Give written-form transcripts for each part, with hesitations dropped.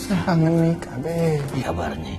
Saya kangen Mika, Beb. Kabarnya.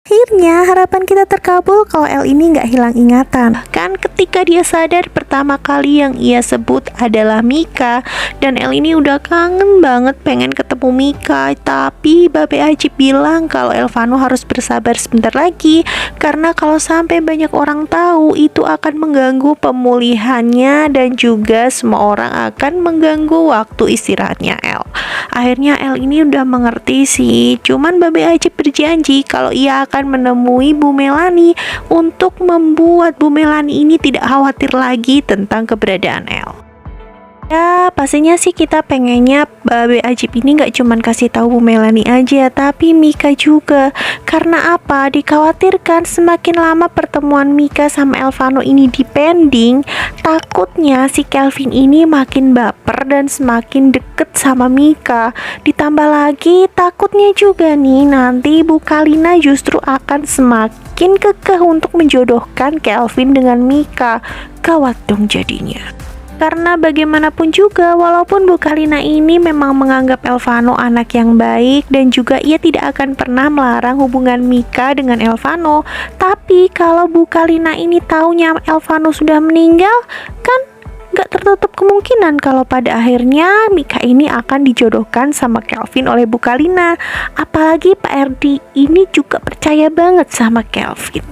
Akhirnya harapan kita terkabul kalau El ini nggak hilang ingatan. Kan ketika dia sadar pertama kali yang ia sebut adalah Mika, dan El ini udah kangen banget pengen ketemu Mika. Tapi Babe Ajib bilang kalau Elvano harus bersabar sebentar lagi, karena kalau sampai banyak orang tahu itu akan mengganggu pemulihannya dan juga semua orang akan mengganggu waktu istirahatnya El. Akhirnya El ini udah mengerti sih, cuman Babe Ajib berjanji kalau ia akan menemui Bu Melani untuk membuat Bu Melani ini tidak khawatir lagi tentang keberadaan El. Ya, pastinya sih kita pengennya Babe Ajib ini nggak cuman kasih tahu Bu Melani aja, tapi Mika juga. Karena apa? Dikhawatirkan semakin lama pertemuan Mika sama Elvano ini dipending, takutnya si Kelvin ini makin baper dan semakin deket sama Mika. Ditambah lagi takutnya juga nih nanti Bu Kalina justru akan semakin kekeh untuk menjodohkan Kelvin dengan Mika. Gawat dong jadinya. Karena bagaimanapun juga, walaupun Bu Kalina ini memang menganggap Elvano anak yang baik dan juga ia tidak akan pernah melarang hubungan Mika dengan Elvano, tapi kalau Bu Kalina ini taunya Elvano sudah meninggal, kan gak tertutup kemungkinan kalau pada akhirnya Mika ini akan dijodohkan sama Kelvin oleh Bu Kalina. Apalagi Pak RD ini juga percaya banget sama Kelvin.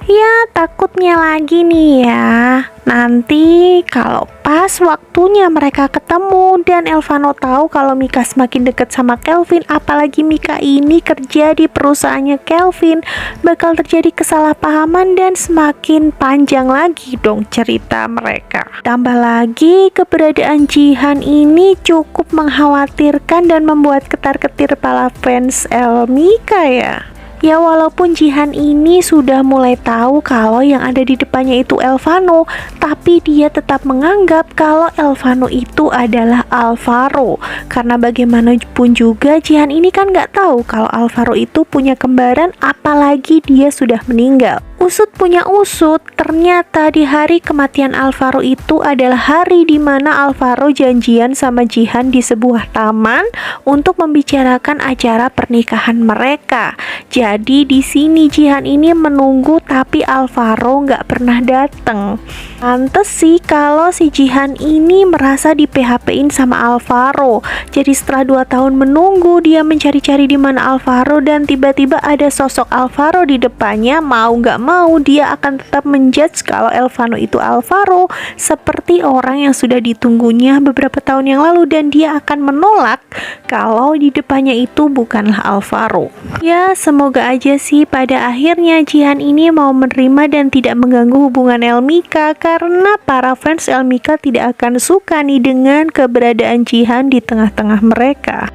Ya, takutnya lagi nih ya, nanti kalau pas waktunya mereka ketemu dan Elvano tahu kalau Mika semakin dekat sama Kelvin, apalagi Mika ini kerja di perusahaannya Kelvin, bakal terjadi kesalahpahaman dan semakin panjang lagi dong cerita mereka. Tambah lagi keberadaan Jihan ini cukup mengkhawatirkan dan membuat ketar-ketir para fans El Mika ya. Ya, walaupun Jihan ini sudah mulai tahu kalau yang ada di depannya itu Elvano, tapi dia tetap menganggap kalau Elvano itu adalah Alvaro. Karena bagaimanapun juga Jihan ini kan nggak tahu kalau Alvaro itu punya kembaran, apalagi dia sudah meninggal. Usut punya usut, ternyata di hari kematian Alvaro itu adalah hari dimana Alvaro janjian sama Jihan di sebuah taman untuk membicarakan acara pernikahan mereka. Jadi di sini Jihan ini menunggu tapi Alvaro nggak pernah datang. Pantes sih kalau si Jihan ini merasa di PHP-in sama Alvaro. Jadi setelah 2 tahun menunggu, dia mencari-cari di mana Alvaro dan tiba-tiba ada sosok Alvaro di depannya. Mau nggak mau dia akan tetap menjudge kalau Elvano itu Alvaro seperti orang yang sudah ditunggunya beberapa tahun yang lalu, dan dia akan menolak kalau di depannya itu bukanlah Alvaro. Ya, semoga aja sih pada akhirnya Jihan ini mau menerima dan tidak mengganggu hubungan El Mika, karena para fans El Mika tidak akan suka nih dengan keberadaan Jihan di tengah-tengah mereka.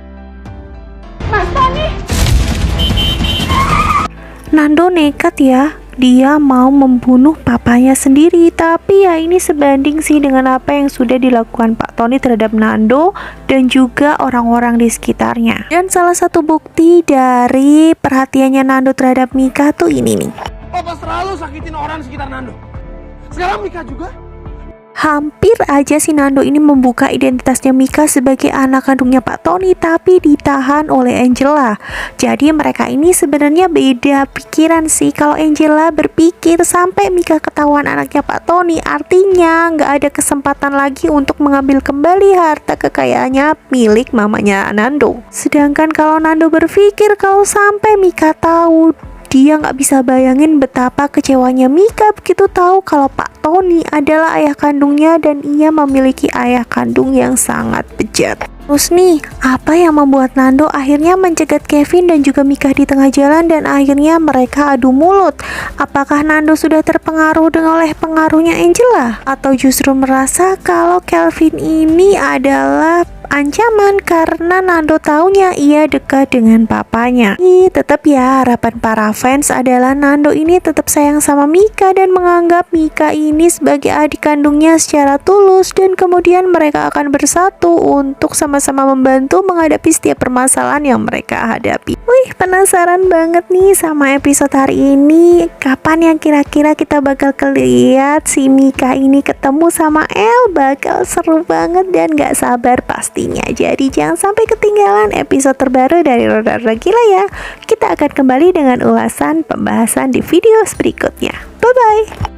Mas Tony! Nando nekat ya, dia mau membunuh papanya sendiri, tapi ya ini sebanding sih dengan apa yang sudah dilakukan Pak Tony terhadap Nando dan juga orang-orang di sekitarnya. Dan salah satu bukti dari perhatiannya Nando terhadap Mika tuh ini nih. Papa selalu sakitin orang di sekitar Nando. Sekarang Mika juga. Hampir aja si Nando ini membuka identitasnya Mika sebagai anak kandungnya Pak Tony, tapi ditahan oleh Angela. Jadi mereka ini sebenarnya beda pikiran sih. Kalau Angela berpikir sampai Mika ketahuan anaknya Pak Tony, artinya nggak ada kesempatan lagi untuk mengambil kembali harta kekayaannya milik mamanya Nando. Sedangkan kalau Nando berpikir kalau sampai Mika tahu, dia nggak bisa bayangin betapa kecewanya Mika begitu tahu kalau Pak Tony adalah ayah kandungnya dan ia memiliki ayah kandung yang sangat bejat. Terus nih, apa yang membuat Nando akhirnya mencegat Kevin dan juga Mika di tengah jalan dan akhirnya mereka adu mulut? Apakah Nando sudah terpengaruh dengan oleh pengaruhnya Angela? Atau justru merasa kalau Kelvin ini adalah ancaman karena Nando taunya ia dekat dengan papanya. Tetap ya, harapan para fans adalah Nando ini tetap sayang sama Mika dan menganggap Mika ini sebagai adik kandungnya secara tulus, dan kemudian mereka akan bersatu untuk sama-sama membantu menghadapi setiap permasalahan yang mereka hadapi. Wih, penasaran banget nih sama episode hari ini. Kapan yang kira-kira kita bakal lihat si Mika ini ketemu sama El? Bakal seru banget dan gak sabar pastinya. Jadi jangan sampai ketinggalan episode terbaru dari Roda-Roda Gila ya. Kita akan kembali dengan ulasan pembahasan di video berikutnya. Bye-bye.